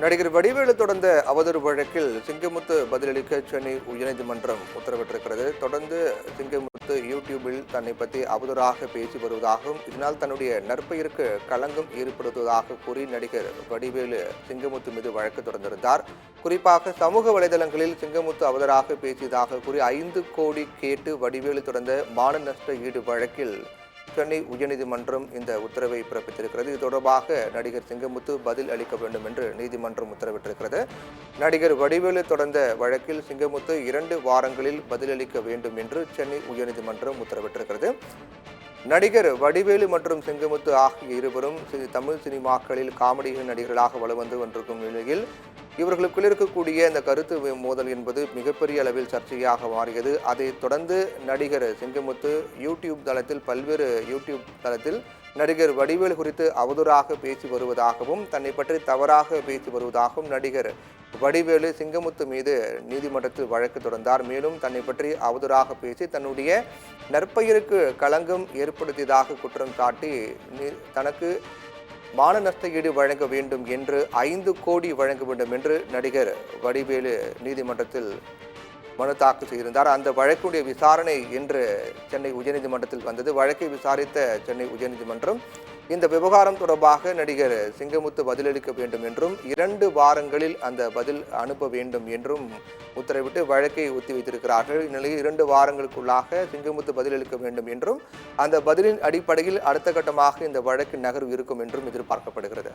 நடிகர் வடிவேலு தொடர்ந்த அவதூறு வழக்கில் சிங்கமுத்து பதிலளிக்க சென்னை உயர்நீதிமன்றம் உத்தரவிட்டிருக்கிறது. தொடர்ந்து சிங்கமுத்து யூடியூபில் தன்னை பற்றி அவதூறாக பேசி வருவதாகவும் இதனால் தன்னுடைய நற்பெயருக்கு களங்கம் ஏற்படுத்துவதாக கூறி நடிகர் வடிவேலு சிங்கமுத்து மீது வழக்கு தொடர்ந்திருந்தார். குறிப்பாக சமூக வலைதளங்களில் சிங்கமுத்து அவதூறாக பேசியதாக கூறி 5 கோடி கேட்டு வடிவேலு தொடர்ந்த மான நஷ்ட ஈடு வழக்கில் சென்னை உயர்நீதிமன்றம் இந்த உத்தரவை பிறப்பித்திருக்கிறது. இது தொடர்பாக நடிகர் சிங்கமுத்து பதில் அளிக்க வேண்டும் என்று நீதிமன்றம் உத்தரவிட்டிருக்கிறது. நடிகர் வடிவேலு தொடர்ந்த வழக்கில் சிங்கமுத்து 2 வாரங்களில் பதிலளிக்க வேண்டும் என்று சென்னை உயர்நீதிமன்றம் உத்தரவிட்டிருக்கிறது. நடிகர் வடிவேலு மற்றும் சிங்கமுத்து ஆகிய இருவரும் தமிழ் சினிமாக்களில் காமெடி நடிகர்களாக வலம் வந்து கொண்டிருக்கும் நிலையில் இவர்களுக்குள் இருக்கக்கூடிய இந்த கருத்து மோதல் என்பது மிகப்பெரிய அளவில் சர்ச்சையாக மாறியது. அதைத் தொடர்ந்து நடிகர் சிங்கமுத்து பல்வேறு யூடியூப் தளத்தில் நடிகர் வடிவேலு குறித்து அவதூறாக பேசி வருவதாகவும் தன்னை பற்றி தவறாக பேசி வருவதாகவும் நடிகர் வடிவேலு சிங்கமுத்து மீது நீதிமன்றத்தில் வழக்கு தொடர்ந்தார். மேலும் தன்னை பற்றி அவதூறாக பேசி தன்னுடைய நற்பெயருக்கு களங்கம் ஏற்படுத்தியதாக குற்றம் சாட்டி தனக்கு மான நஷ்ட ஈடு வழங்க வேண்டும் என்று 5 கோடி வழங்க வேண்டும் என்று நடிகர் வடிவேலு நீதிமன்றத்தில் மனு தாக்கல் செய்திருந்தார். அந்த வழக்குடைய விசாரணை இன்று சென்னை உயர்நீதிமன்றத்தில் வந்தது. வழக்கை விசாரித்த சென்னை உயர்நீதிமன்றம் இந்த விவகாரம் தொடர்பாக நடிகர் சிங்கமுத்து பதிலளிக்க வேண்டும் என்றும் 2 வாரங்களில் அந்த பதில் அனுப்ப வேண்டும் என்றும் உத்தரவிட்டு வழக்கை ஒத்திவைத்திருக்கிறார்கள். இந்நிலையில் 2 வாரங்களுக்குள்ளாக சிங்கமுத்து பதிலளிக்க வேண்டும் என்றும் அந்த பதிலின் அடிப்படையில் அடுத்த கட்டமாக இந்த வழக்கின் நகர்வு இருக்கும் என்றும் எதிர்பார்க்கப்படுகிறது.